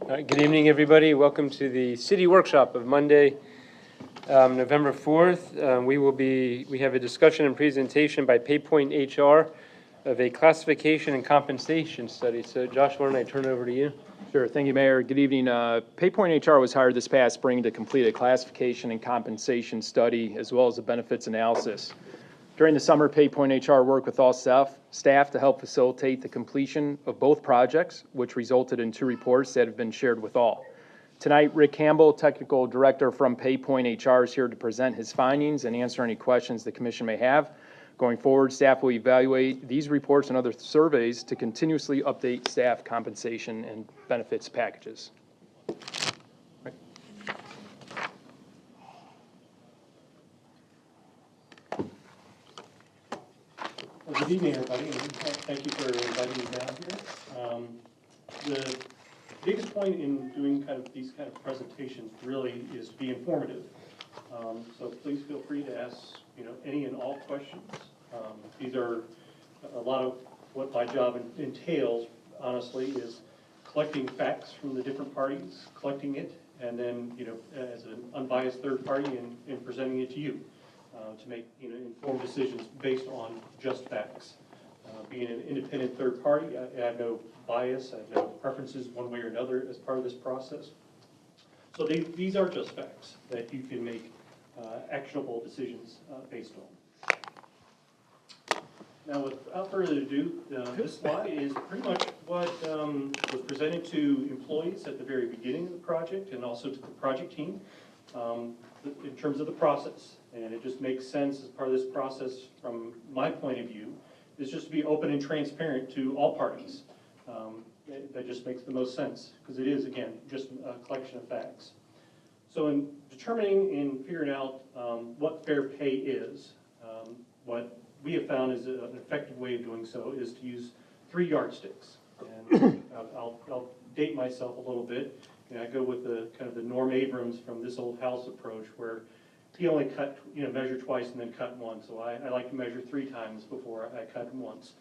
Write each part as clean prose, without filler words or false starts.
All right, good evening, everybody. Welcome to the city workshop of Monday, November 4th. We have a discussion and presentation by PayPoint HR of a classification and compensation study. So Josh, why don't I turn it over to you? Sure. Thank you, Mayor. Good evening. PayPoint HR was hired this past spring to complete a classification and compensation study as well as a benefits analysis. During the summer, PayPoint HR worked with all staff to help facilitate the completion of both projects, which resulted in 2 reports that have been shared with all. Tonight, Rick Campbell, Technical Director from PayPoint HR, is here to present his findings and answer any questions the Commission may have. Going forward, staff will evaluate these reports and other surveys to continuously update staff compensation and benefits packages. Well, good evening, everybody, and thank you for inviting me down here. The biggest point in doing these kind of presentations really is to be informative. So please feel free to ask any and all questions. These are a lot of what my job entails, honestly, is collecting facts from the different parties, collecting it, and then as an unbiased third party and presenting it to you. To make informed decisions based on just facts. Being an independent third party, I have no bias, I have no preferences one way or another as part of this process. So these are just facts that you can make actionable decisions based on. Now, without further ado, this slide is pretty much what was presented to employees at the very beginning of the project and also to the project team in terms of the process. And it just makes sense as part of this process, from my point of view, is just to be open and transparent to all parties. That just makes the most sense, because it is, again, just a collection of facts. So in determining and figuring out what fair pay is, what we have found is an effective way of doing so is to use 3 yardsticks. And I'll date myself a little bit. I go with the the Norm Abrams from This Old House approach, where he only measure twice and then cut once. So I like to measure 3 times before I cut once,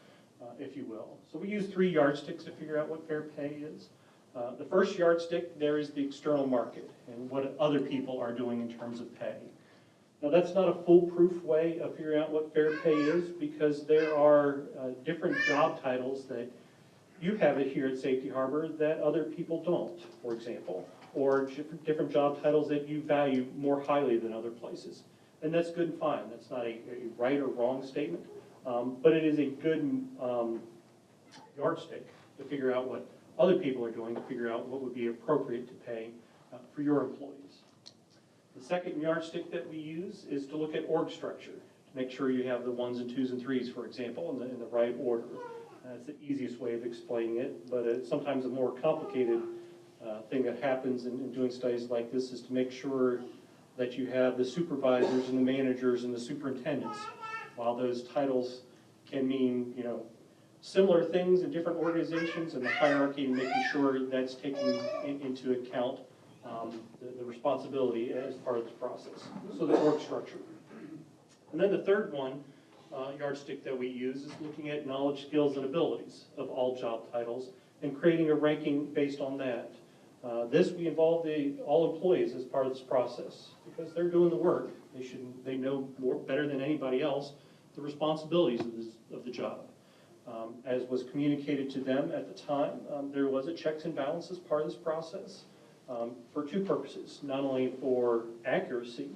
if you will. So we use 3 yardsticks to figure out what fair pay is. The first yardstick there is the external market and what other people are doing in terms of pay. Now, that's not a foolproof way of figuring out what fair pay is, because there are different job titles that you have it here at Safety Harbor that other people don't, for example, or different job titles that you value more highly than other places. And that's good and fine. That's not a right or wrong statement, but it is a good yardstick to figure out what other people are doing, to figure out what would be appropriate to pay for your employees. The second yardstick that we use is to look at org structure, to make sure you have the 1s and 2s and 3s, for example, in the right order. That's the easiest way of explaining it, but it's sometimes a more complicated thing that happens in doing studies like this is to make sure that you have the supervisors and the managers and the superintendents. While those titles can mean similar things in different organizations, and the hierarchy, and making sure that's taken into account the responsibility as part of this process. So the org structure. And then the third one, yardstick that we use, is looking at knowledge, skills, and abilities of all job titles and creating a ranking based on that. This we involve all employees as part of this process, because they're doing the work. They know better than anybody else the responsibilities of the job. As was communicated to them at the time, there was a checks and balances part of this process for 2 purposes. Not only for accuracy,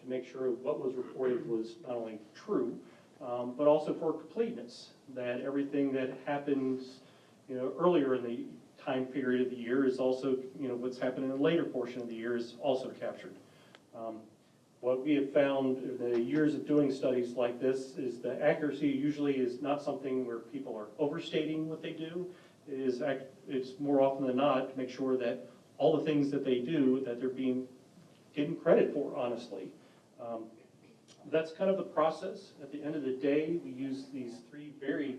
to make sure what was reported was not only true, but also for completeness, that everything that happens earlier in the time period of the year is also, what's happening in the later portion of the year is also captured. What we have found in the years of doing studies like this is the accuracy usually is not something where people are overstating what they do. It's more often than not to make sure that all the things that they do, that they're being given credit for, honestly. That's kind of the process. At the end of the day, we use these 3 very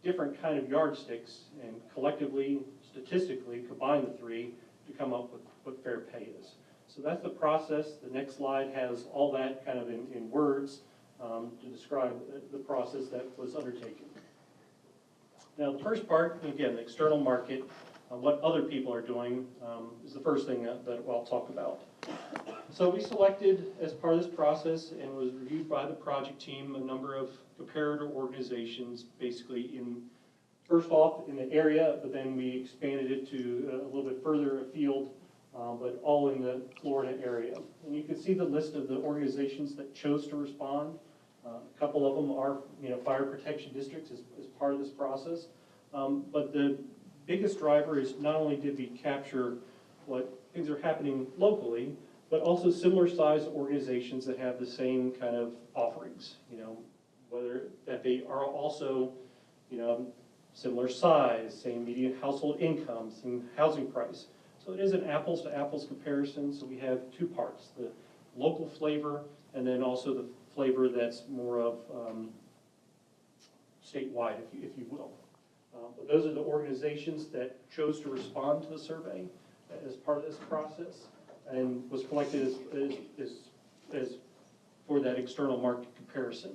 different kind of yardsticks and collectively, statistically, combine the 3 to come up with what fair pay is. So that's the process. The next slide has all that kind of in words to describe the process that was undertaken. Now, the first part, again, the external market, what other people are doing is the first thing that I'll talk about. So we selected, as part of this process, and was reviewed by the project team, a number of comparator organizations, basically first off in the area, but then we expanded it to a little bit further afield, but all in the Florida area. And you can see the list of the organizations that chose to respond. A couple of them are, fire protection districts as part of this process. But the biggest driver is not only did we capture what things are happening locally, but also similar sized organizations that have the same kind of offerings, whether that they are also, similar size, same median household income, same housing price. So it is an apples to apples comparison. So we have two parts, the local flavor and then also the flavor that's more of statewide, if you will. But those are the organizations that chose to respond to the survey as part of this process and was collected as for that external market comparison.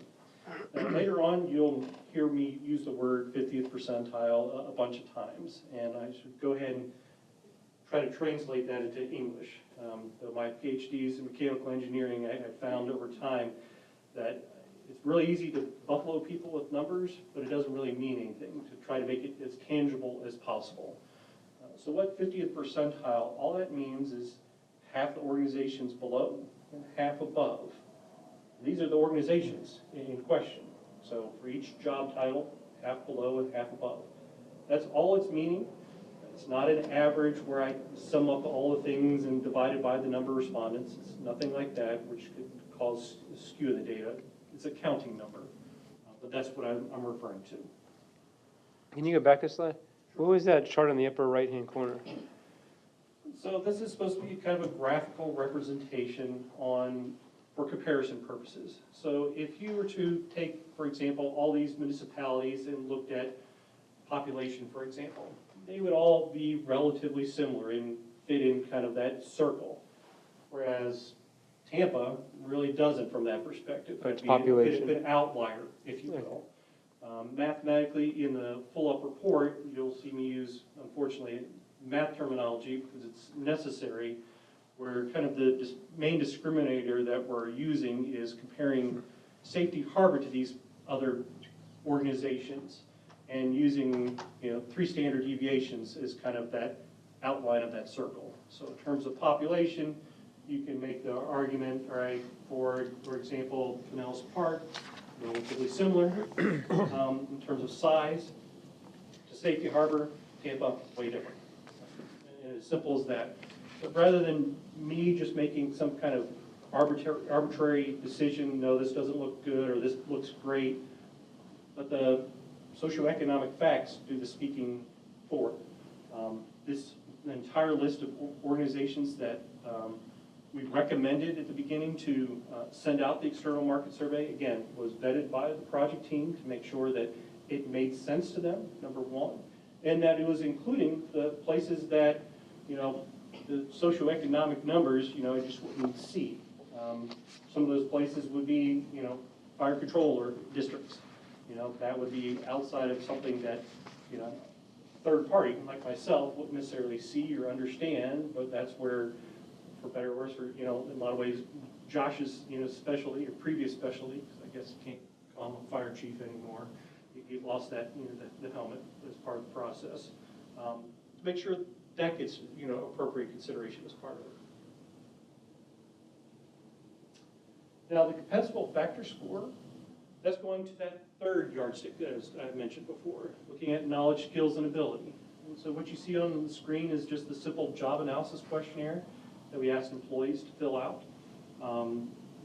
Now, later on, you'll hear me use the word 50th percentile a bunch of times, and I should go ahead and try to translate that into English. Though my PhDs in mechanical engineering, I found over time that it's really easy to buffalo people with numbers, but it doesn't really mean anything, to try to make it as tangible as possible. So what 50th percentile, all that means is half the organizations below and half above. These are the organizations in question. So for each job title, half below and half above. That's all it's meaning. It's not an average where I sum up all the things and divide it by the number of respondents. It's nothing like that, which could cause skew in the data. It's a counting number, but that's what I'm referring to. Can you go back a slide? What was that chart in the upper right-hand corner? So this is supposed to be kind of a graphical representation for comparison purposes. So if you were to take, for example, all these municipalities and looked at population, for example, they would all be relatively similar and fit in kind of that circle. Whereas Tampa really doesn't from that perspective. Its It'd be population. an outlier, if you will. Mathematically, in the full-up report, you'll see me use, unfortunately, math terminology because it's necessary, where kind of the main discriminator that we're using is comparing Safety Harbor to these other organizations and using 3 standard deviations as kind of that outline of that circle. So in terms of population, you can make the argument, all right, for example, Pinellas Park, relatively similar in terms of size to Safety Harbor. Tampa, way different. And as simple as that. But rather than me just making some kind of arbitrary decision, no, this doesn't look good or this looks great, but the socioeconomic facts do the speaking for it. This entire list of organizations that we recommended at the beginning to send out the external market survey, again, was vetted by the project team to make sure that it made sense to them, number one, and that it was including the places that, the socioeconomic numbers, I just wouldn't see. Some of those places would be, fire control or districts. That would be outside of something that, third party, like myself, wouldn't necessarily see or understand, but that's where, for better or worse, in a lot of ways, Josh's, specialty or previous specialty, because I guess you can't call him a fire chief anymore. He lost that, the helmet as part of the process. To make sure that gets, appropriate consideration as part of it. Now, the compensable factor score, that's going to that third yardstick, as I mentioned before, looking at knowledge, skills, and ability. And so what you see on the screen is just the simple job analysis questionnaire that we asked employees to fill out.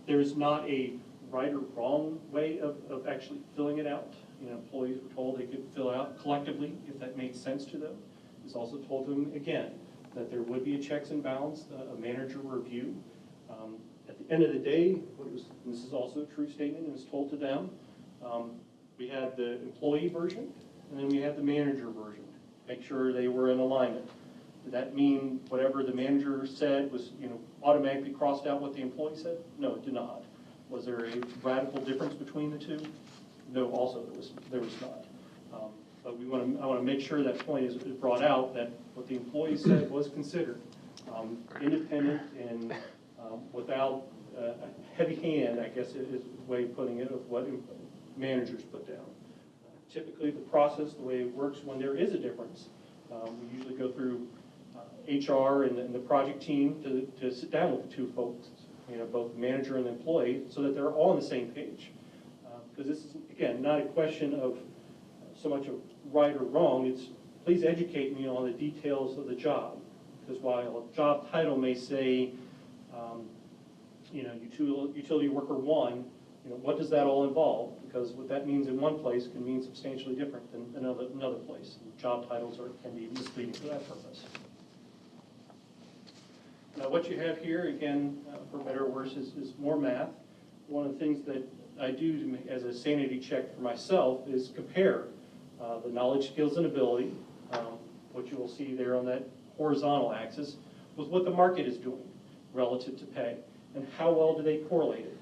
There's not a right or wrong way of actually filling it out. Employees were told they could fill out collectively if that made sense to them. It was also told to them, again, that there would be a checks and balance, a manager review. At the end of the day, and this is also a true statement, and it was told to them, we had the employee version, and then we had the manager version. Make sure they were in alignment. Did that mean whatever the manager said was, automatically crossed out what the employee said? No, it did not. Was there a radical difference between the two? No, also there was not. But I want to make sure that point is brought out, that what the employee said was considered independent and without a heavy hand, I guess is the way of putting it, of what managers put down. Typically, the process, the way it works when there is a difference, we usually go through HR and the project team to sit down with the two folks, both the manager and the employee, so that they're all on the same page. Because this is, again, not a question of so much of right or wrong, it's please educate me on the details of the job. Because while a job title may say, utility worker 1, what does that all involve? Because what that means in one place can mean substantially different than another place. Job titles can be misleading for that purpose. Now, what you have here, again, for better or worse, is more math. One of the things that I do as a sanity check for myself is compare the knowledge, skills, and ability, what you will see there on that horizontal axis, with what the market is doing relative to pay, and how well do they correlate it.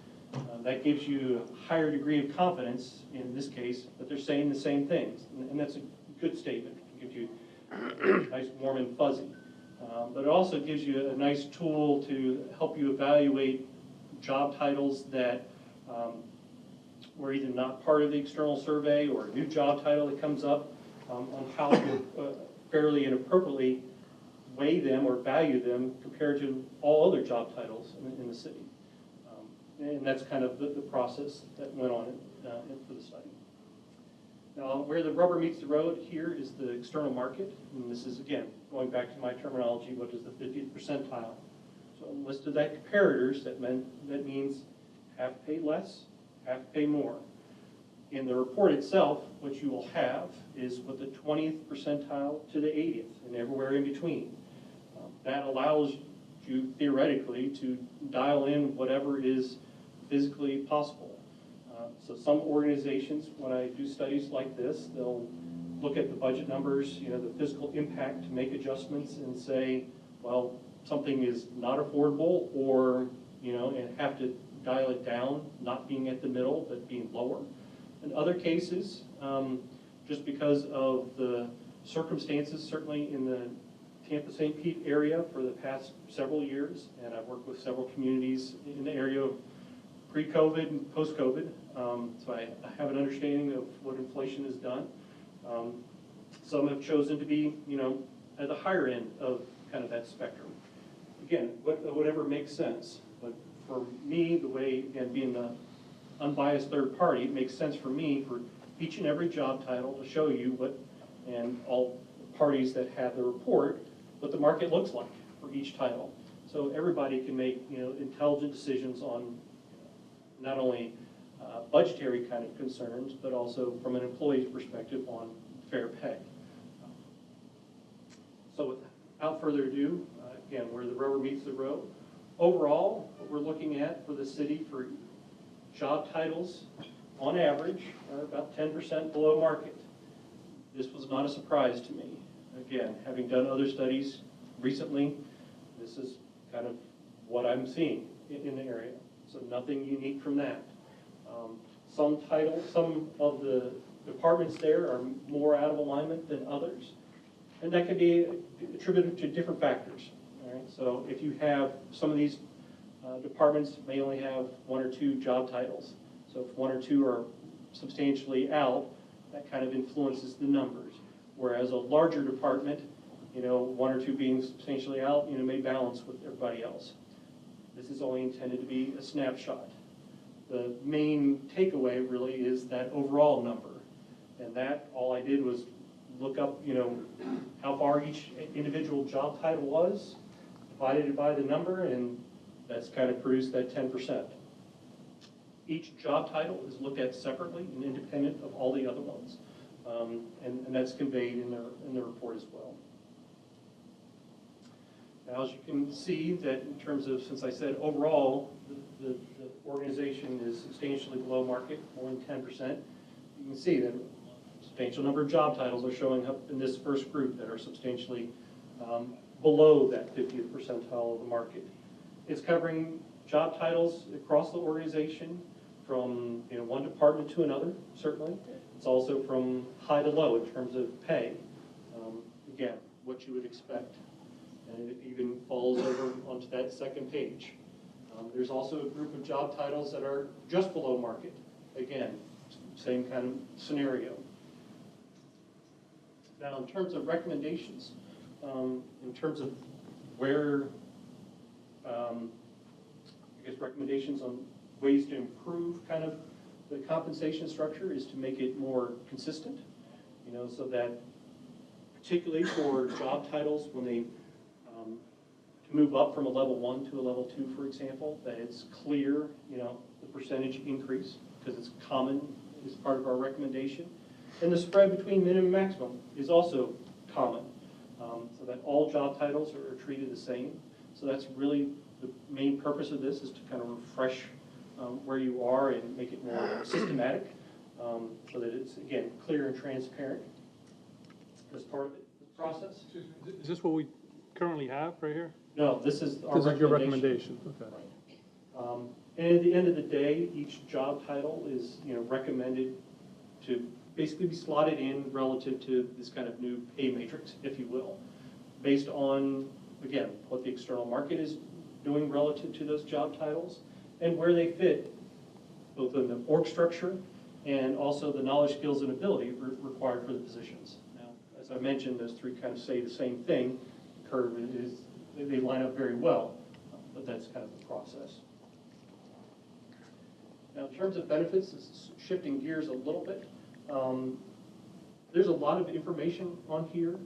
That gives you a higher degree of confidence, in this case, that they're saying the same things, and that's a good statement. It gives you nice, warm, and fuzzy. But it also gives you a nice tool to help you evaluate job titles that were either not part of the external survey or a new job title that comes up, on how to fairly and appropriately weigh them or value them compared to all other job titles in the city. And that's kind of the process that went on for the study. Now, where the rubber meets the road here is the external market. And this is, again, going back to my terminology, what is the 50th percentile? So listed that comparators, that means half pay less, half pay more. In the report itself, what you will have is what the 20th percentile to the 80th and everywhere in between. That allows you theoretically to dial in whatever is physically possible. So some organizations, when I do studies like this, they'll look at the budget numbers, the physical impact to make adjustments and say, well, something is not affordable, or, and have to dial it down, not being at the middle, but being lower. In other cases, just because of the circumstances, certainly in the Tampa-St. Pete area for the past several years, and I've worked with several communities in the area of pre-COVID and post-COVID, so I have an understanding of what inflation has done. Some have chosen to be, at the higher end of kind of that spectrum. Again, whatever makes sense. But for me, the way, again, being the unbiased third party, it makes sense for me for each and every job title to show you and all parties that have the report, what the market looks like for each title. So everybody can make, intelligent decisions on not only budgetary kind of concerns, but also from an employee's perspective on fair pay. So without further ado, again, where the rubber meets the road, overall, what we're looking at for the city for job titles, on average, are about 10% below market. This was not a surprise to me. Again, having done other studies recently, this is kind of what I'm seeing in the area. So nothing unique from that. Some of the departments there are more out of alignment than others, and that can be attributed to different factors. All right? So if you have some of these departments may only have 1 or 2 job titles. So if 1 or 2 are substantially out, that kind of influences the numbers. Whereas a larger department, 1 or 2 being substantially out, may balance with everybody else. This is only intended to be a snapshot. The main takeaway really is that overall number. And that, all I did was look up, how far each individual job title was, divided it by the number, and that's kind of produced that 10%. Each job title is looked at separately and independent of all the other ones. And that's conveyed in the report as well. Now, as you can see, that in terms of, since I said overall, the organization is substantially below market, more than 10%, you can see that a substantial number of job titles are showing up in this first group that are substantially below that 50th percentile of the market. It's covering job titles across the organization from one department to another, certainly, It's also from high to low in terms of pay. Again, what you would expect. And it even falls over onto that second page. There's also a group of job titles that are just below market. Again, same kind of scenario. Now, in terms of recommendations, in terms of where, I guess recommendations on ways to improve kind of the compensation structure is to make it more consistent, so that particularly for job titles, when they to move up from a level 1 to a level 2, for example, that it's clear, the percentage increase, because it's common is part of our recommendation. And the spread between minimum and maximum is also common, so that all job titles are treated the same. So that's really the main purpose of this, is to kind of refresh where you are and make it more systematic, so that it's, again, clear and transparent as part of the process. Is this what we currently have right here? No, this is our This is your recommendation. recommendation, okay. And at the end of the day, each job title is, recommended to basically be slotted in relative to this kind of new pay matrix, if you will, based on, again, what the external market is doing relative to those job titles and where they fit, both in the org structure and also the knowledge, skills, and ability required for the positions. Now, as I mentioned, those three kind of say the same thing. The curve is, they line up very well, but that's kind of the process. Now, in terms of benefits, this is shifting gears a little bit. There's a lot of information on here.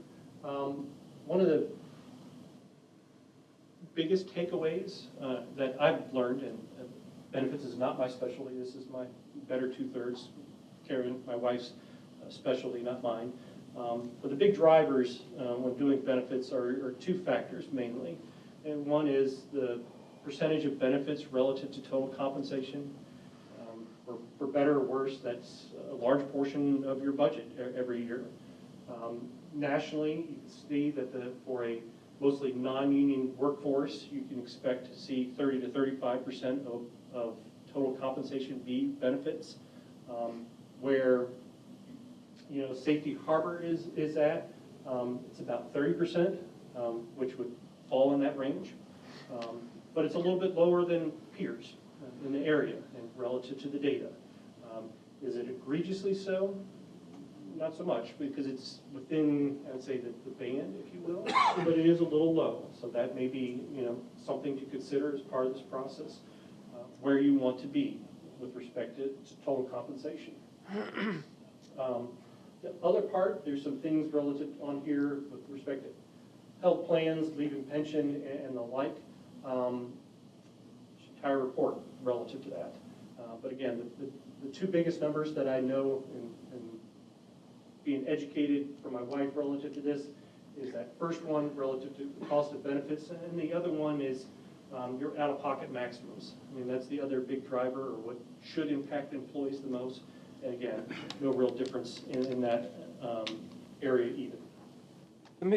One of the biggest takeaways that I've learned, and benefits is not my specialty, this is my better two-thirds, Karen, my wife's specialty, not mine. But the big drivers when doing benefits are two factors mainly. And one is the percentage of benefits relative to total compensation. For better or worse, that's a large portion of your budget every year. Nationally, you can see that for a mostly non-union workforce, you can expect to see 30 to 35% of total compensation be benefits. Where Safety Harbor is at, it's about 30%, which would fall in that range. But it's a little bit lower than peers in the area and relative to the data. Is it egregiously so? Not so much, because it's within, I would say, the band, if you will, but it is a little low. So that may be, something to consider as part of this process, where you want to be with respect to total compensation. The other part, there's some things relative on here with respect to health plans, leave and pension, and the like. Entire report relative to that. But again, the two biggest numbers that I know in being educated for my wife relative to this is that first one relative to the cost of benefits, and the other one is your out-of-pocket maximums. I mean, that's the other big driver, or what should impact employees the most. And again, no real difference in that area either.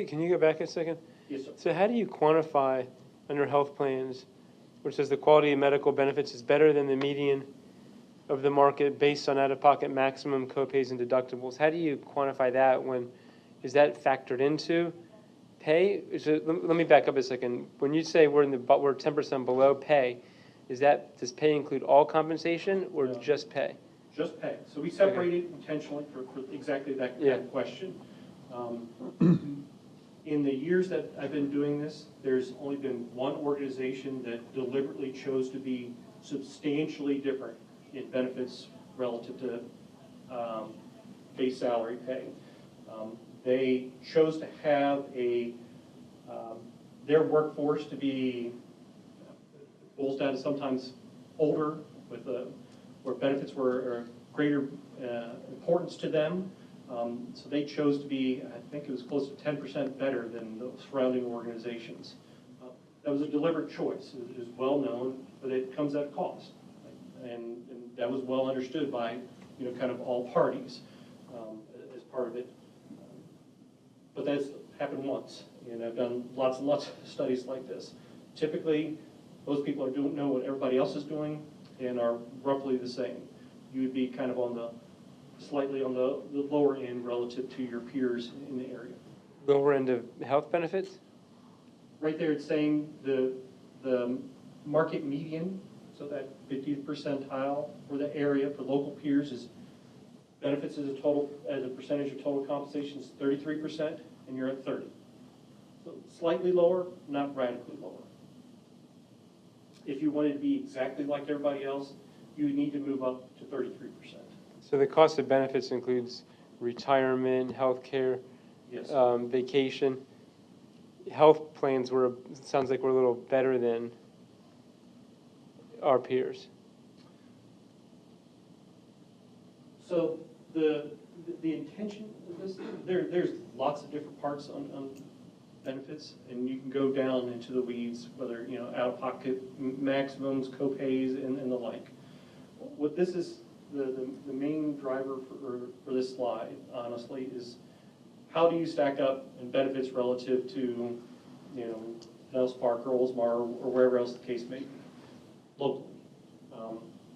Can you go back a second? Yes, sir. So how do you quantify under health plans, which says the quality of medical benefits is better than the median of the market based on out-of-pocket maximum copays and deductibles? How do you quantify that? Is that factored into pay? So let me back up a second. When you say we're 10% below pay, does pay include all compensation or No. just pay? Just pay. So we separated intentionally for exactly that kind of question. In the years that I've been doing this, there's only been one organization that deliberately chose to be substantially different in benefits relative to base salary pay. They chose to have their workforce to be, boils down to sometimes older, with where benefits were greater importance to them. So they chose to be, I think it was close to 10% better than the surrounding organizations. That was a deliberate choice. It is well known, but it comes at a cost. And that was well understood by, kind of all parties as part of it. But that's happened once, and I've done lots and lots of studies like this. Typically, most people know what everybody else is doing and are roughly the same. You would be kind of on the slightly on the lower end relative to your peers in the area. Lower end of health benefits? Right there, it's saying the market median, so that 50th percentile for the area for local peers is benefits as a percentage of total compensation is 33%, and you're at 30. So slightly lower, not radically lower. If you wanted to be exactly like everybody else, you would need to move up to 33%. So the cost of benefits includes retirement, healthcare, Yes. vacation. Health plans sounds like we're a little better than our peers. So the intention of this, there's lots of different parts on benefits, and you can go down into the weeds, whether, you know, out-of-pocket maximums, co-pays, and the like. What this is, the main driver for this slide, honestly, is how do you stack up in benefits relative to, you know, Nellis Park or Oldsmar or wherever else the case may be, locally.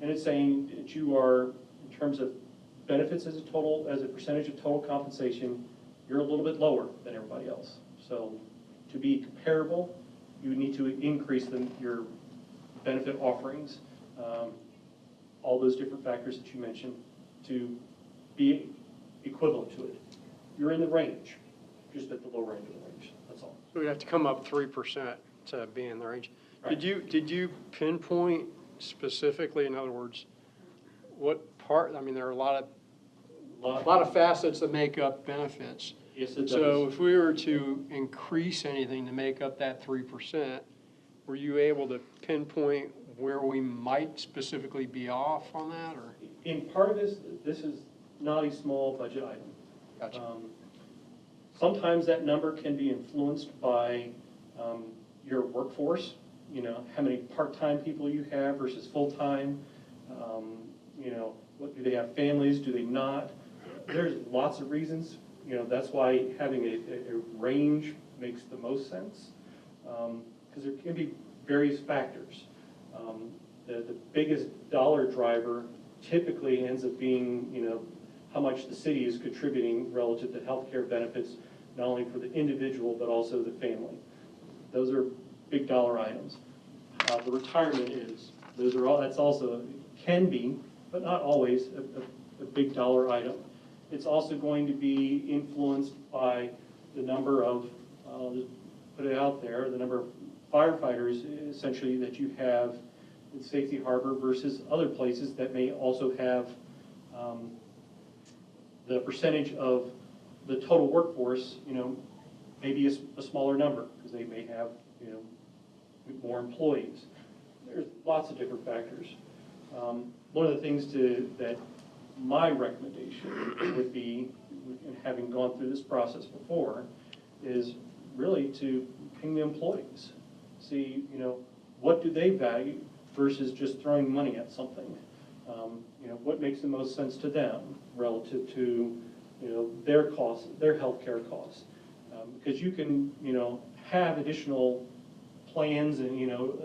And it's saying that you are, in terms of benefits as a percentage of total compensation, you're a little bit lower than everybody else. So to be comparable, you need to increase your benefit offerings, all those different factors that you mentioned, to be equivalent to it. You're in the range, just at the lower end of the range, that's all. We'd have to come up 3% to be in the range. Right. Did you pinpoint specifically, in other words, what part, I mean, there are a lot of facets that make up benefits. Yes, it does. So if we were to increase anything to make up that 3%, were you able to pinpoint where we might specifically be off on that, or? In part of this is not a small budget item. Gotcha. Sometimes that number can be influenced by your workforce, you know, how many part-time people you have versus full-time. You know, do they have families, do they not? There's lots of reasons, you know, that's why having a range makes the most sense, because there can be various factors. The biggest dollar driver typically ends up being, you know, how much the city is contributing relative to healthcare benefits, not only for the individual, but also the family. Those are big dollar items. The retirement is, that's also, can be, but not always, a big dollar item. It's also going to be influenced by the number of, I'll just put it out there, the number of firefighters essentially that you have in Safety Harbor versus other places that may also have the percentage of the total workforce, you know, maybe a smaller number because they may have, you know, more employees. There's lots of different factors. One of the things that my recommendation would be, and having gone through this process before, is really to ping the employees. See, you know, what do they value versus just throwing money at something? You know, what makes the most sense to them relative to, you know, their costs, their healthcare costs? Because you can, you know, have additional plans and, you know,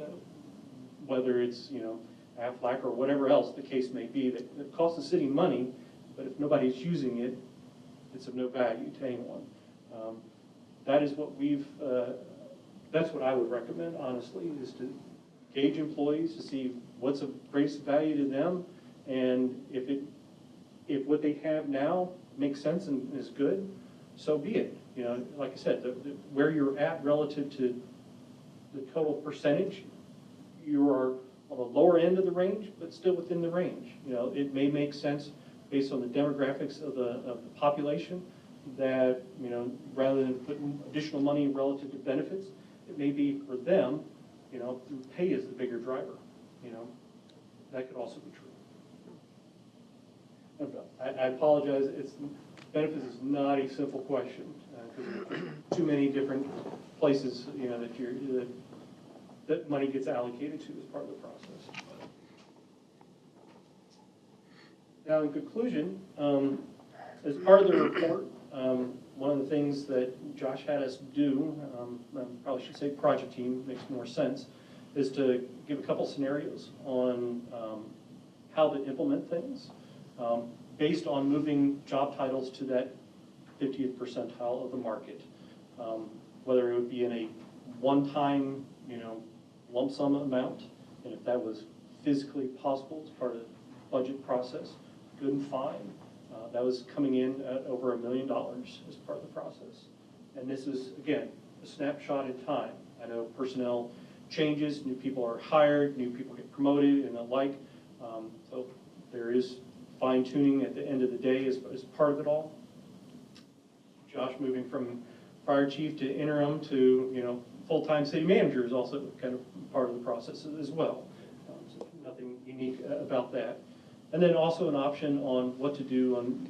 whether it's, you know, Aflac or whatever else the case may be, that costs the city money, but if nobody's using it, it's of no value to anyone. That is what that's what I would recommend, honestly, is to gauge employees to see what's of greatest value to them, and if what they have now makes sense and is good, so be it. You know, like I said, where you're at relative to the total percentage, you are on the lower end of the range, but still within the range. You know, it may make sense based on the demographics of the population that, you know, rather than putting additional money relative to benefits, it may be for them, you know, pay is the bigger driver. You know, that could also be true. I apologize. Benefits is not a simple question because there's too many different places, you know, that money gets allocated to as part of the process. Now, in conclusion, as part of the report, one of the things that Josh had us do, I probably should say project team, makes more sense, is to give a couple scenarios on how to implement things. based on moving job titles to that 50th percentile of the market. Whether it would be in a one-time, lump sum amount, and if that was physically possible as part of the budget process, good and fine. That was coming in at over $1 million as part of the process. And this is, again, a snapshot in time. I know personnel changes, new people are hired, new people get promoted and the like. So there is fine tuning at the end of the day as part of it all. Josh moving from fire chief to interim to, full-time city manager is also kind of part of the process as well. So nothing unique about that. And then also an option on what to do on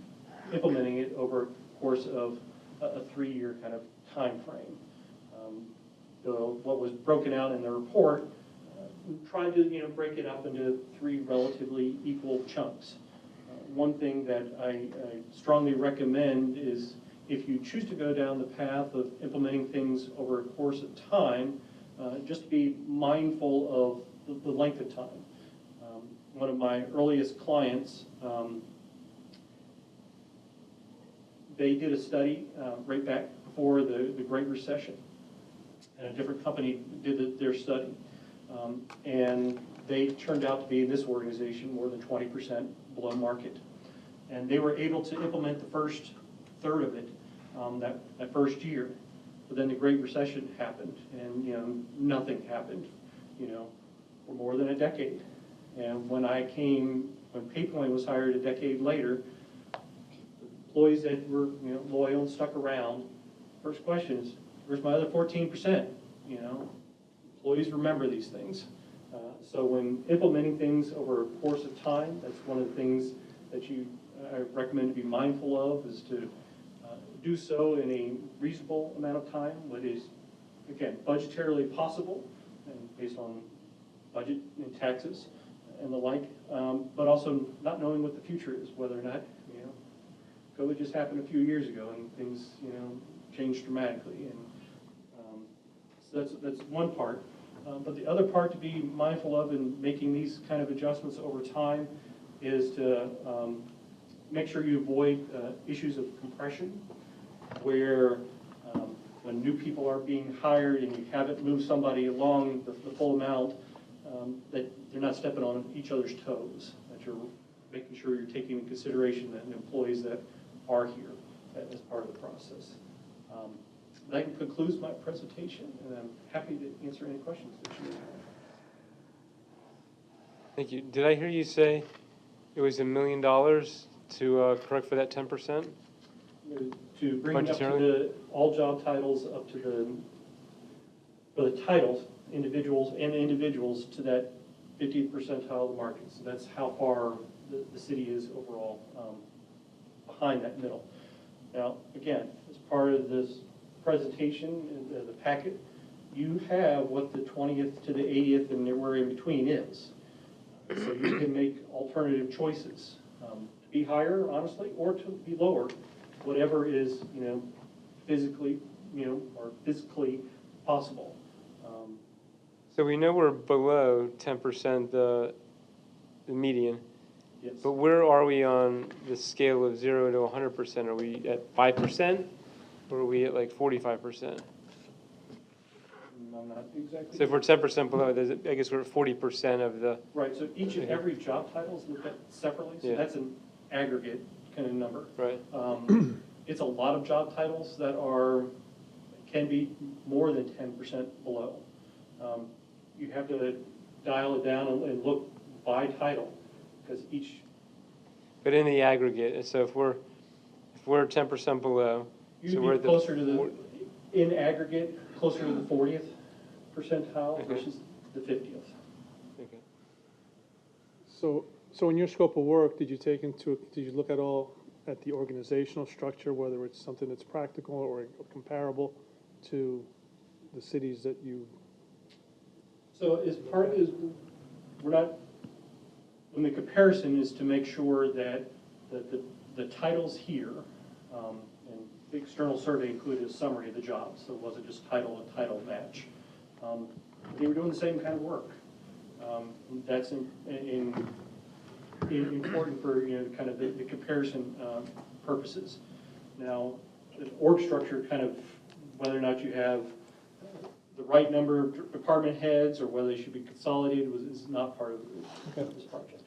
implementing it over a course of a 3-year kind of time frame. What was broken out in the report, tried to break it up into 3 relatively equal chunks. One thing that I strongly recommend is if you choose to go down the path of implementing things over a course of time, just be mindful of the length of time. One of my earliest clients, they did a study right back before the Great Recession. And a different company did their study. And they turned out to be, in this organization, more than 20% below market. And they were able to implement the first third of it that first year. But then the Great Recession happened, and nothing happened, for more than a decade. And when PayPoint was hired a decade later, the employees that were loyal and stuck around, first question is, where's my other 14%? Employees remember these things. So when implementing things over a course of time, that's one of the things that I recommend to be mindful of, is to do so in a reasonable amount of time, what is, again, budgetarily possible, and based on budget and taxes and the like, but also not knowing what the future is, whether or not, COVID just happened a few years ago and things, changed dramatically. And so that's one part. But the other part to be mindful of in making these kind of adjustments over time is to make sure you avoid issues of compression, where when new people are being hired and you haven't moved somebody along the full amount, that they're not stepping on each other's toes, that you're making sure you're taking into consideration the employees that are here as part of the process. That concludes my presentation, and I'm happy to answer any questions that you may have. Thank you. Did I hear you say it was $1 million to correct for that 10%? To bring up to Budgetarily? all job titles up to for the titles, individuals to that 50th percentile of the market. So that's how far the city is overall behind that middle. Now, again, as part of this presentation, the packet, you have what the 20th to the 80th and everywhere in between is. So you can make alternative choices to be higher, honestly, or to be lower, whatever is, physically, or physically possible. So we know we're below 10%, the median, Yes. but where are we on the scale of 0 to 100%? Are we at 5%, or are we at like 45%? I'm not exactly. So if we're 10% below, I guess we're at 40% of the. Right, so each and every job title is looked at separately, so Yeah. that's an aggregate kind of number. Right. It's a lot of job titles that can be more than 10% below. You have to dial it down and look by title, because each. But in the aggregate, so if we're 10% below, so You'd we're be at the. closer to in aggregate, closer to the 40th percentile Okay. versus the 50th. Okay. So in your scope of work, did you look at the organizational structure, whether it's something that's practical or comparable to the cities that you? So as part of when the comparison is to make sure that the titles here, and the external survey included a summary of the jobs, so it wasn't just title and title match. They were doing the same kind of work. That's in important for, kind of the comparison purposes. Now, the org structure, kind of whether or not you have the right number of department heads or whether they should be consolidated is not part of this project.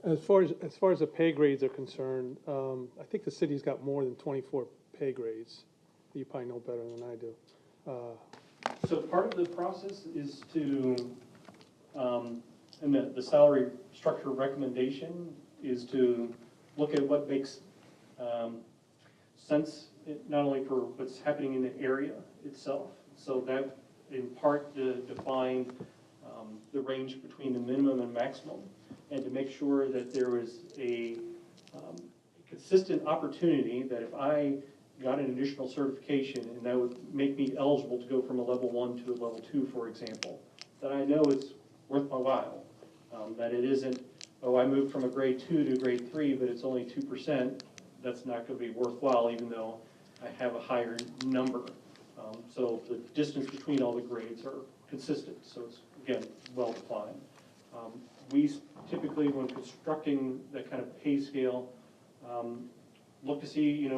As far as the pay grades are concerned, I think the city's got more than 24 pay grades. You probably know better than I do. So part of the process is to, and the salary structure recommendation is to look at what makes sense, not only for what's happening in the area itself, so that in part to define the range between the minimum and maximum, and to make sure that there was a consistent opportunity that if I got an additional certification and that would make me eligible to go from a level 1 to a level 2, for example, that I know it's worth my while. That it isn't, oh, I moved from a grade 2 to a grade 3, but it's only 2%. That's not going to be worthwhile, even though I have a higher number. So the distance between all the grades are consistent, so it's, again, well defined. We typically, when constructing that kind of pay scale, look to see,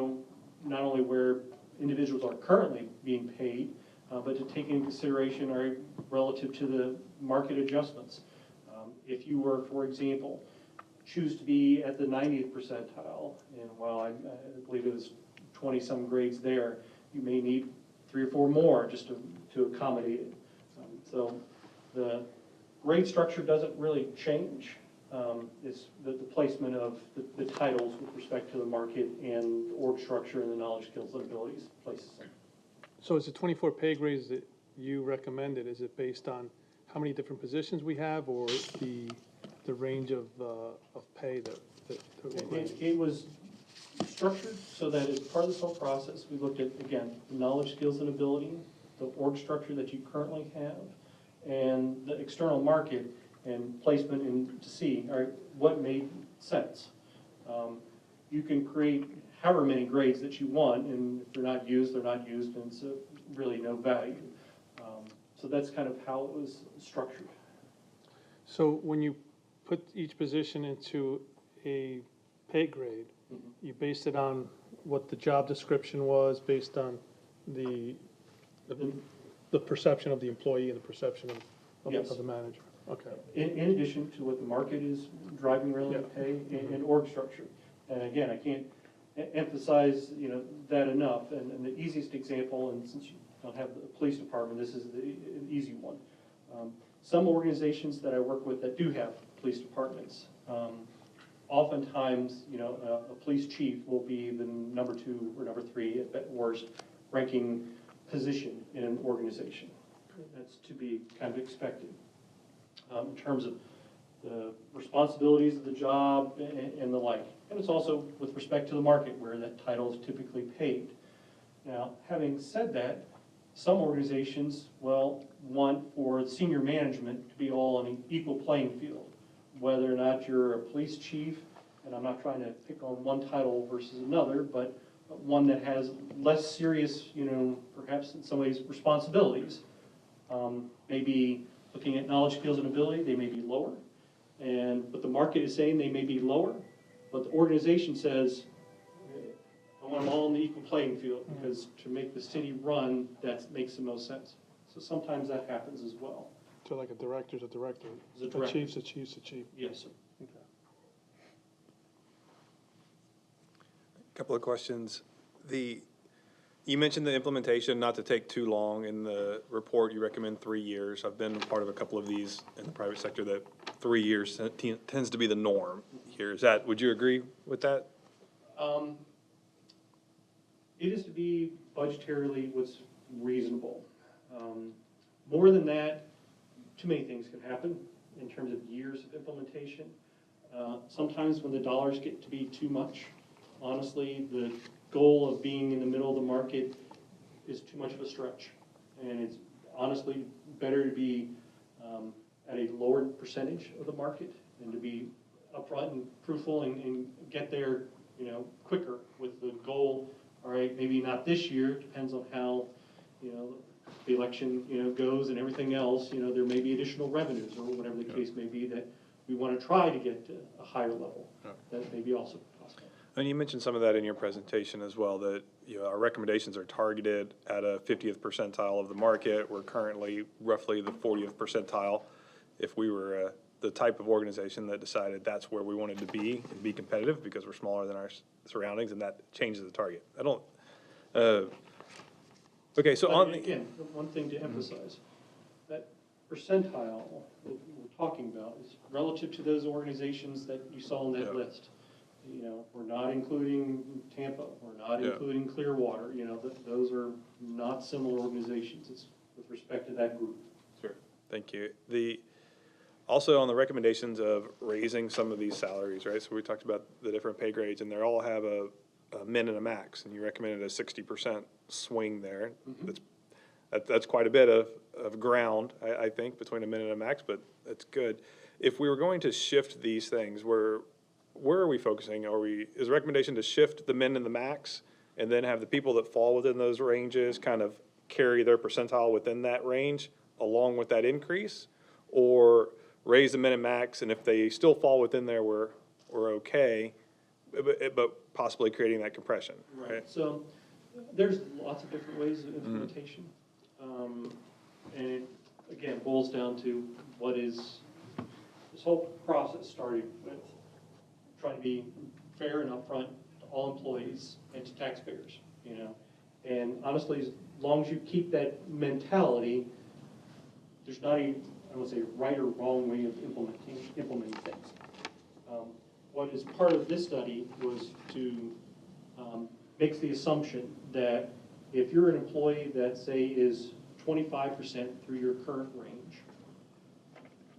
not only where individuals are currently being paid, but to take into consideration are relative to the market adjustments. If you were, for example, choose to be at the 90th percentile, and while I believe it was 20-some grades there, you may need 3 or 4 more just to accommodate it. So the grade structure doesn't really change. It's the placement of the titles with respect to the market and the org structure and the knowledge, skills, and abilities places them. So is the 24 pay grades that you recommended, is it based on how many different positions we have, or the range of pay that we're running? It was structured so that as part of this whole process, we looked at, again, the knowledge, skills, and ability, the org structure that you currently have, and the external market and placement in to see, all right, what made sense. You can create however many grades that you want, and if they're not used, they're not used, and it's really no value. So that's kind of how it was structured. So when you put each position into a pay grade, you based it on what the job description was, based on the perception of the employee and the perception of Yes. the manager? Okay. In addition to what the market is driving relative pay and org structure. And again, I can't emphasize, that enough. And the easiest example, and since you don't have the police department, this is an easy one. Some organizations that I work with that do have police departments, oftentimes, a police chief will be the number 2 or number 3 at worst ranking position in an organization. That's to be kind of expected. In terms of the responsibilities of the job and the like. And it's also with respect to the market where that title is typically paid. Now, having said that, some organizations, want for senior management to be all on an equal playing field. Whether or not you're a police chief, and I'm not trying to pick on one title versus another, but one that has less serious, perhaps in some ways, responsibilities. Maybe looking at knowledge, skills, and ability, they may be lower. But the market is saying they may be lower, but the organization says, I want them all on the equal playing field, because to make the city run, that makes the most sense. So sometimes that happens as well. So like a director's a director, Is a a director. chief's a chief's a chief. Yes, sir. Couple of questions. You mentioned the implementation not to take too long. In the report, you recommend 3 years. I've been part of a couple of these in the private sector that 3 years tends to be the norm here. Would you agree with that? It is to be budgetarily what's reasonable. More than that, too many things can happen in terms of years of implementation. Sometimes when the dollars get to be too much, honestly, the goal of being in the middle of the market is too much of a stretch. And it's honestly better to be at a lower percentage of the market than to be upfront and truthful and get there, quicker with the goal. All right, maybe not this year, depends on how, the election, goes and everything else. There may be additional revenues or whatever the case may be that we want to try to get to a higher level. That may be also possible. And you mentioned some of that in your presentation as well, that, our recommendations are targeted at a 50th percentile of the market. We're currently roughly the 40th percentile. If we were the type of organization that decided that's where we wanted to be and be competitive because we're smaller than our surroundings, and that changes the target. Okay, so But on, again, one thing to emphasize, that percentile that we're talking about is relative to those organizations that you saw on that Yeah. list. We're not including Tampa, we're not Yeah. including Clearwater, those are not similar organizations. It's with respect to that group. Sure, thank you. Also on the recommendations of raising some of these salaries, right? So we talked about the different pay grades, and they all have a min and a max, and you recommended a 60% swing there. That's quite a bit of ground, I think, between a min and a max, but that's good. If we were going to shift these things, where are we focusing? Is the recommendation to shift the min and the max, and then have the people that fall within those ranges kind of carry their percentile within that range along with that increase? Or raise the min and max, and if they still fall within there, we're okay, but possibly creating that compression, right? So there's lots of different ways of implementation. And it, again, boils down to what is, this whole process started with trying to be fair and upfront to all employees and to taxpayers, And honestly, as long as you keep that mentality, there's not a, I don't say right or wrong way of implementing things. What is part of this study was to make the assumption that if you're an employee that, say, is 25% through your current range,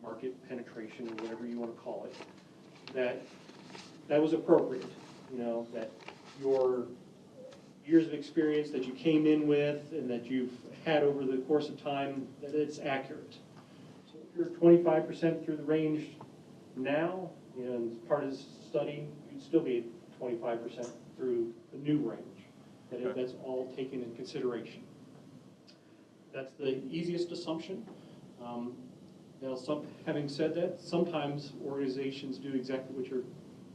market penetration or whatever you want to call it, that was appropriate, that your years of experience that you came in with and that you've had over the course of time, that it's accurate. So if you're 25% through the range now, and as part of this study, you'd still be 25% through the new range. That's all taken in consideration. That's the easiest assumption. Now, having said that, sometimes organizations do exactly what you're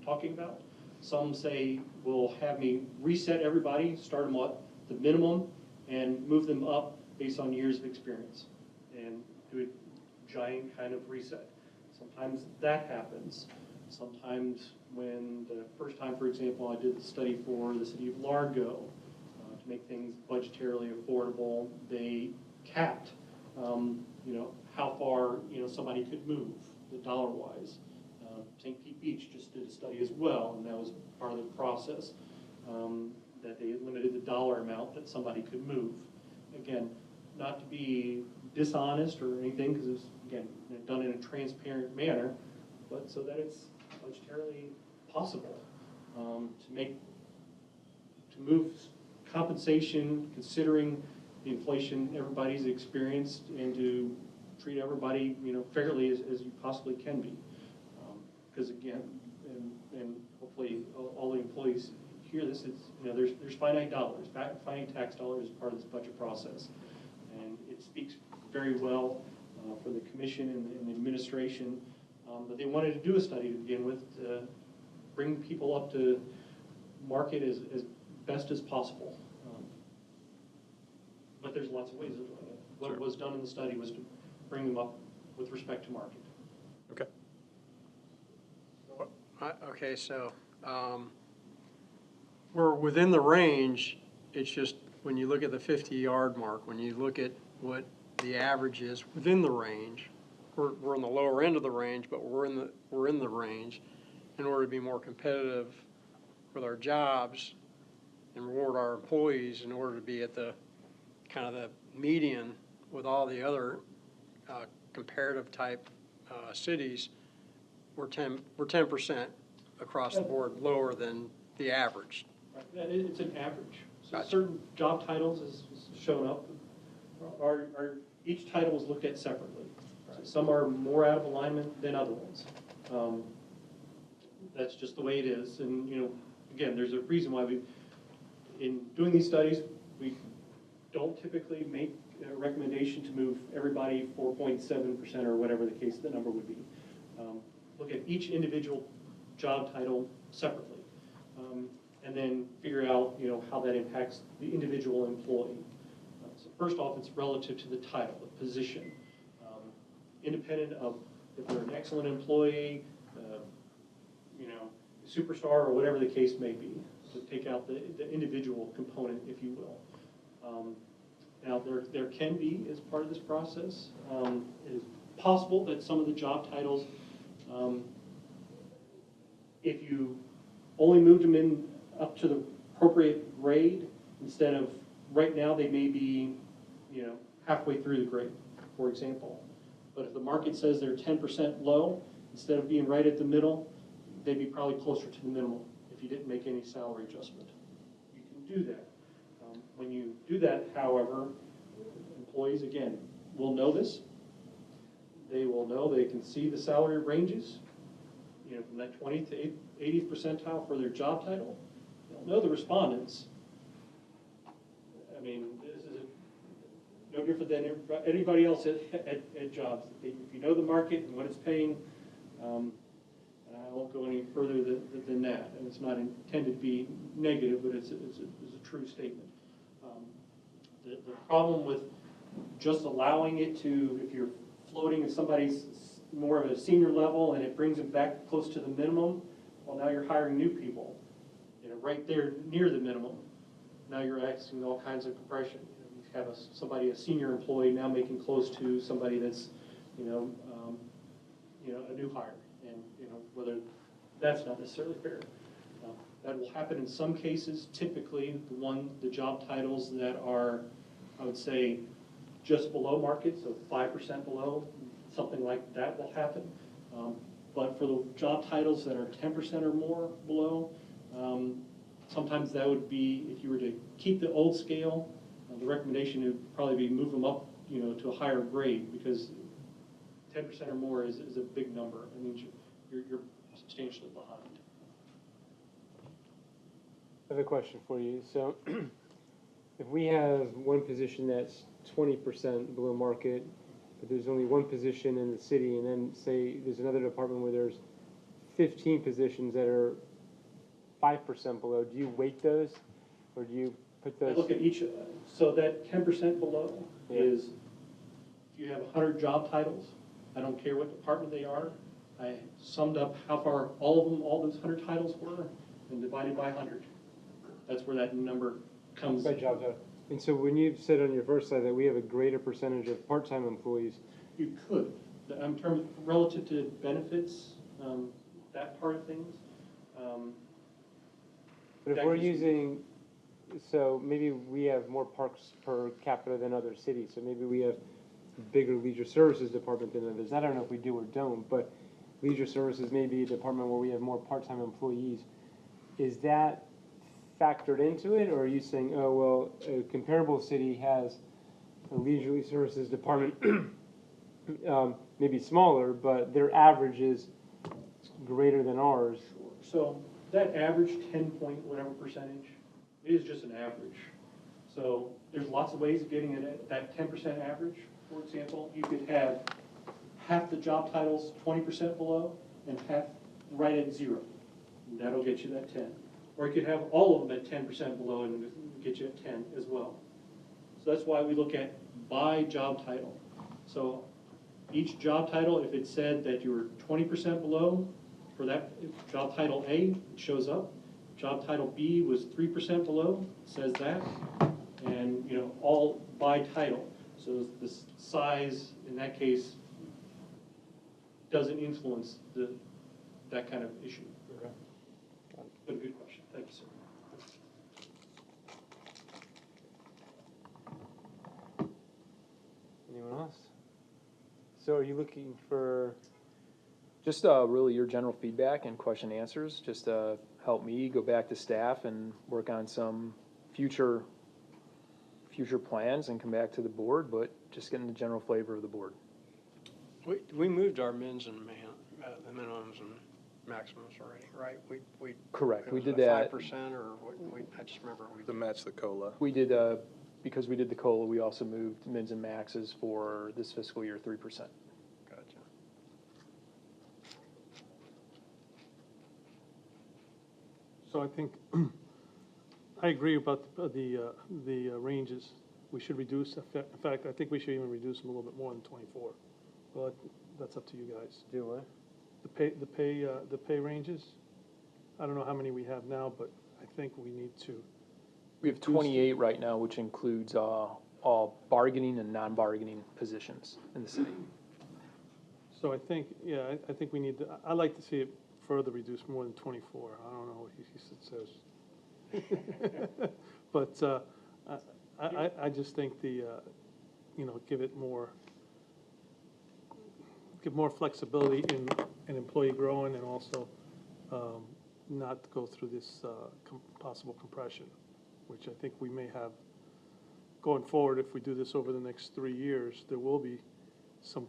talking about. Some say, we'll have me reset everybody, start them at the minimum, and move them up based on years of experience, and do a giant kind of reset. Sometimes that happens. Sometimes when the first time, for example, I did the study for the city of Largo, to make things budgetarily affordable, they capped, how far, somebody could move, the dollar-wise. St. Pete Beach just did a study as well, and that was part of the process, that they limited the dollar amount that somebody could move. Again, not to be dishonest or anything, because it's, again, done in a transparent manner, but so that it's budgetarily possible to move compensation, considering the inflation everybody's experienced, and to treat everybody, fairly as you possibly can be. Because again, and hopefully all the employees hear this, there's finite dollars, finite tax dollars as part of this budget process. And it speaks very well for the commission and the administration that they wanted to do a study to begin with, to bring people up to market as best as possible. But there's lots of ways of doing it. What was done in the study was to bring them up with respect to market. Okay. Okay, so we're within the range. It's just when you look at the 50-yard mark, when you look at what the average is within the range, we're in the lower end of the range, but we're in the range in order to be more competitive with our jobs and reward our employees, in order to be at the kind of the median with all the other comparative type cities. We're 10% across the board lower than the average. Right. It's an average. So Gotcha. certain job titles is shown up. Each title is looked at separately. So some are more out of alignment than other ones. That's just the way it is. And again, there's a reason why in doing these studies, we don't typically make a recommendation to move everybody 4.7% or whatever the case the number would be. look at each individual job title separately, and then figure out, you know, how that impacts the individual employee. So first off, it's relative to the title, the position. Independent of if they're an excellent employee, you know, superstar, or whatever the case may be, to take out the individual component, if you will. Now, there can be, as part of this process, it is possible that some of the job titles, if you only moved them in up to the appropriate grade, instead of, right now, they may be, you know, halfway through the grade, for example. But if the market says they're 10% low, instead of being right at the middle, they'd be probably closer to the minimum if you didn't make any salary adjustment. You can do that. When you do that, however, employees, again, will know this. They will know, they can see the salary ranges, you know, from that 20th to 80th percentile for their job title. They'll know the respondents. I mean, this is no different than anybody else at jobs. If you know the market and what it's paying, I won't go any further than that. And it's not intended to be negative, but it's a true statement. The problem with just allowing it to, if you're floating at somebody's more of a senior level and it brings them back close to the minimum, well, now you're hiring new people, you know, right there near the minimum. Now you're asking all kinds of compression. You have a senior employee now making close to somebody that's, you know, a new hire, and you know whether that's not necessarily fair. That will happen in some cases. Typically, the job titles that are, I would say, just below market, so 5% below, something like that will happen. But for the job titles that are 10% or more below, sometimes that would be, if you were to keep the old scale, the recommendation would probably be move them up, you know, to a higher grade, because 10% or more is a big number. It means you're substantially behind. I have a question for you. So if we have one position that's 20% below market, but there's only one position in the city, and then say there's another department where there's 15 positions that are 5% below, do you weight those, or do you put I those? look at each, so that 10% below Yeah. is, if you have 100 job titles, I don't care what department they are, I summed up how far all those 100 titles were, and divided by 100. That's where that number comes. By job title. And so when you said on your first slide that we have a greater percentage of part-time employees, You could, in terms relative to benefits, that part of things. but if That we're gives you- using, so maybe we have more parks per capita than other cities, so maybe we have bigger leisure services department than others. I don't know if we do or don't, but leisure services may be a department where we have more part-time employees. Is that factored into it, or are you saying, oh, well, a comparable city has a leisure services department, maybe smaller, but their average is greater than ours? So that average 10 point whatever percentage is just an average. So there's lots of ways of getting it at that 10% average. For example, you could have half the job titles 20% below and half right at 0. And that'll get you that 10. Or you could have all of them at 10% below and get you at 10 as well. So that's why we look at by job title. So each job title, if it said that you were 20% below, for that job title A, it shows up. Job title B was 3% below, it says that. And, you know, all by title. So the size, in that case, doesn't influence that kind of issue. Okay. But a good question. Thank you, sir. Anyone else? So are you looking for, Just really your general feedback and question answers, just to help me go back to staff and work on some future plans and come back to the board, but just getting the general flavor of the board. We moved our mins and the minimums and maximums already, right? We Correct, it we was did a that. 5% or I just remember To match the COLA. We did, because we did the COLA, we also moved mins and maxes for this fiscal year 3%. Gotcha. So I think, I agree about the ranges. We should reduce, in fact, I think we should even reduce them a little bit more than 24. But that's up to you guys. Do what? The pay ranges, I don't know how many we have now, but I think we need to. We have 28 right now, which includes all bargaining and non-bargaining positions in the city. So I think, yeah, I think we need to, I'd like to see it further reduced more than 24. I don't know what he says. But I just think give it more, give more flexibility in employee growing and also not go through this possible compression, which I think we may have going forward. If we do this over the next 3 years, there will be some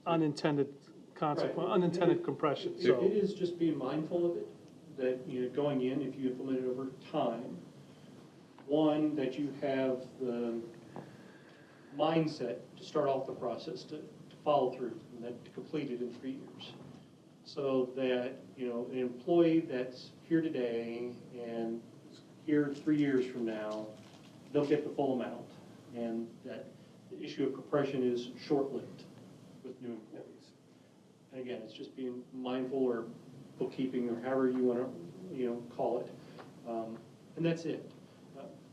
unintended consequence, Right. unintended compression, It so. is just being mindful of it, that, going in, if you implement it over time, one, that you have the mindset to start off the process, to follow through, and then to complete it in 3 years. So that, an employee that's here today and here 3 years from now, they'll get the full amount. And that the issue of compression is short-lived with new employees. And again, it's just being mindful or bookkeeping or however you want to, call it. And that's it.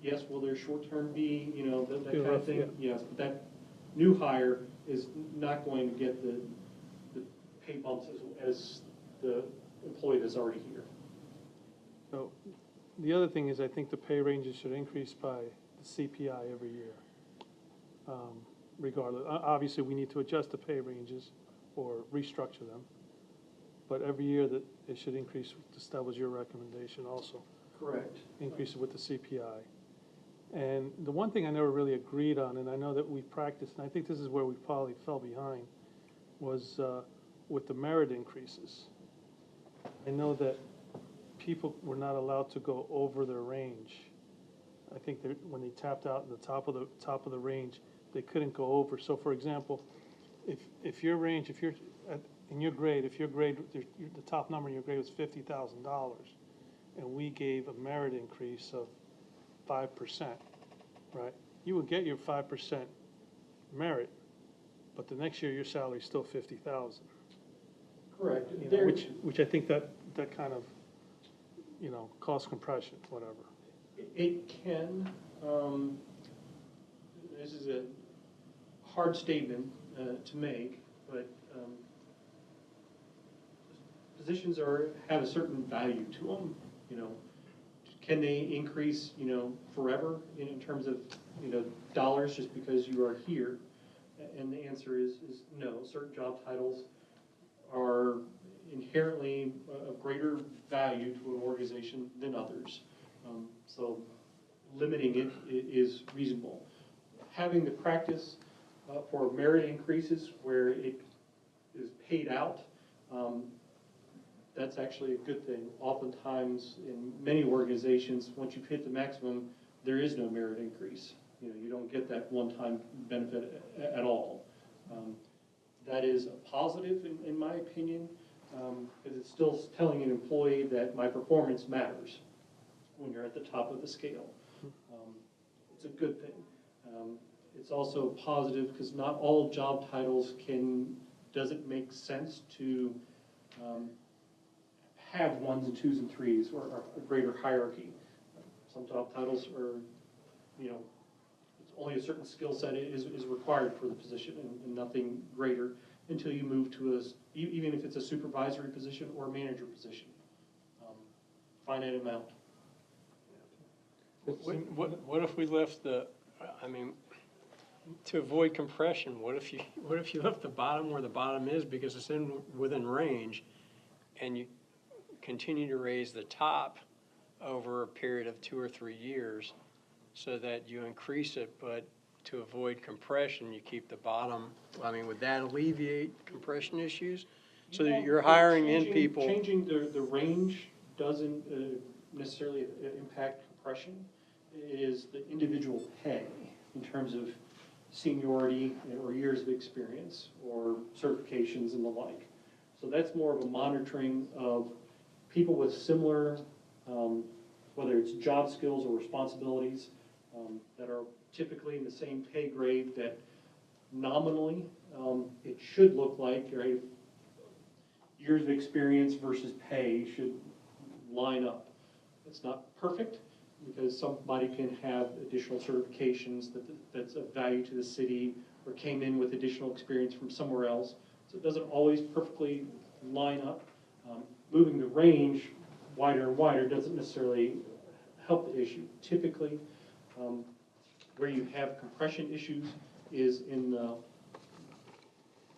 Yes, will there short-term be, that kind of thing? Yeah. Yes, but that new hire is not going to get the pay bumps as the employee that's already here. So, the other thing is, I think the pay ranges should increase by the CPI every year. Regardless, obviously, we need to adjust the pay ranges or restructure them. But every year that it should increase, that was your recommendation also, Correct. increase it with the CPI. And the one thing I never really agreed on, and I know that we practiced, and I think this is where we probably fell behind, was with the merit increases. I know that people were not allowed to go over their range. I think that when they tapped out in the top of the range, they couldn't go over. So for example, if your range, if you're in your grade, the top number in your grade was $50,000, and we gave a merit increase of 5%, right? You would get your 5% merit, but the next year your salary is still $50,000. Correct. Which I think that kind of, cost compression, whatever. It can, this is a hard statement to make, but positions have a certain value to them, Can they increase, forever in terms of, dollars just because you are here? And the answer is no. Certain job titles are inherently of greater value to an organization than others. So limiting it is reasonable. Having the practice for merit increases where it is paid out, that's actually a good thing. Oftentimes, in many organizations, once you've hit the maximum, there is no merit increase. You don't get that one-time benefit at all. That is a positive, in my opinion, because it's still telling an employee that my performance matters when you're at the top of the scale. It's a good thing. It's also positive because not all job titles does it make sense to have 1s and 2s and 3s or a greater hierarchy. Some job titles are, it's only a certain skill set is required for the position and nothing greater until you move to even if it's a supervisory position or a manager position. Finite amount. What if we left to avoid compression, what if you left the bottom where the bottom is because it's within range, and you continue to raise the top over a period of 2 or 3 years so that you increase it, but to avoid compression, you keep the bottom? Would that alleviate compression issues? So that you're hiring in people. Changing the range doesn't necessarily impact compression. It is the individual pay in terms of seniority or years of experience or certifications and the like. So that's more of a monitoring of people with similar, whether it's job skills or responsibilities, that are typically in the same pay grade, that nominally, it should look like, right, years of experience versus pay should line up. It's not perfect, because somebody can have additional certifications that's of value to the city, or came in with additional experience from somewhere else. So it doesn't always perfectly line up. Moving the range wider and wider doesn't necessarily help the issue. Typically, where you have compression issues is in the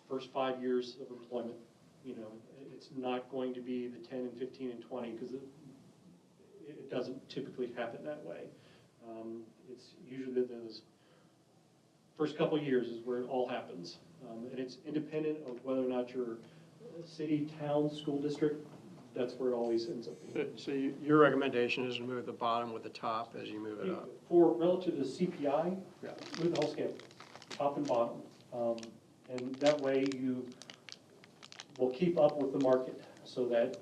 first 5 years of employment. You know, it's not going to be the 10 and 15 and 20, because it doesn't typically happen that way. It's usually those first couple of years is where it all happens. And it's independent of whether or not you're a city, town, school district. That's where it always ends up being. So your recommendation is to move the bottom with the top as you move it up? For relative to CPI, Yeah. move the whole scale, top and bottom. And that way you will keep up with the market, so that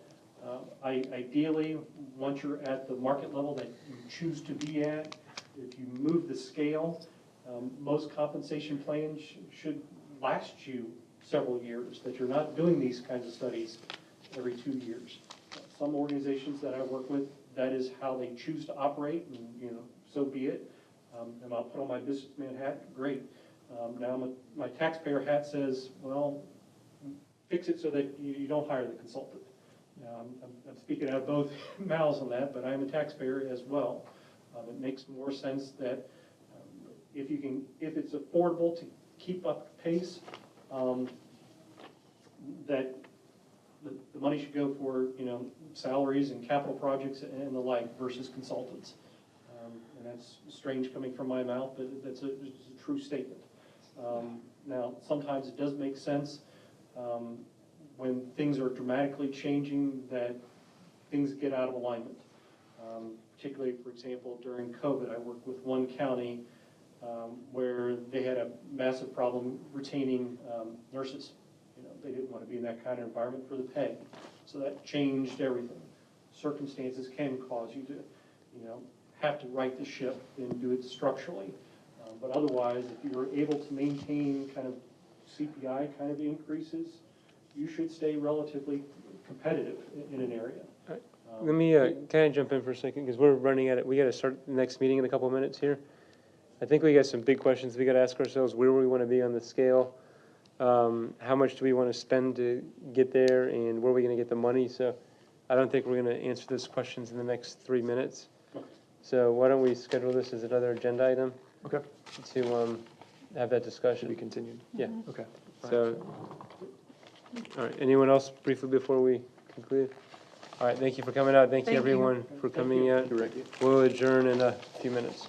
ideally, once you're at the market level that you choose to be at, if you move the scale, most compensation plans should last you several years, that you're not doing these kinds of studies every 2 years. Some organizations that I work with, that is how they choose to operate, and, you know, so be it. And I'll put on my businessman hat, great. Now my taxpayer hat says, well, fix it so that you don't hire the consultant. Now, I'm speaking out of both mouths on that, but I'm a taxpayer as well. It makes more sense that if it's affordable to keep up pace, that the money should go for, you know, salaries and capital projects and the like versus consultants. And that's strange coming from my mouth, but it's a true statement. Now, sometimes it does make sense when things are dramatically changing, that things get out of alignment. Particularly, for example, during COVID, I worked with one county where they had a massive problem retaining nurses. You know, they didn't want to be in that kind of environment for the pay. So that changed everything. Circumstances can cause you to, you know, have to right the ship and do it structurally. But otherwise, if you're able to maintain kind of CPI kind of increases, you should stay relatively competitive in an area. Let me, can I jump in for a second, because we're running at it, we gotta start the next meeting in a couple of minutes here. I think we got some big questions we gotta ask ourselves: where we wanna be on the scale, how much do we wanna spend to get there, and where are we gonna get the money? So I don't think we're gonna answer those questions in the next 3 minutes. So why don't we schedule this as another agenda item Okay. to have that Should discussion? be continued. Yeah, Okay. so, all right, anyone else briefly before we conclude? All right, thank you for coming out, thank you Thank you. everyone for coming out. Thank you, Ricky. We'll adjourn in a few minutes.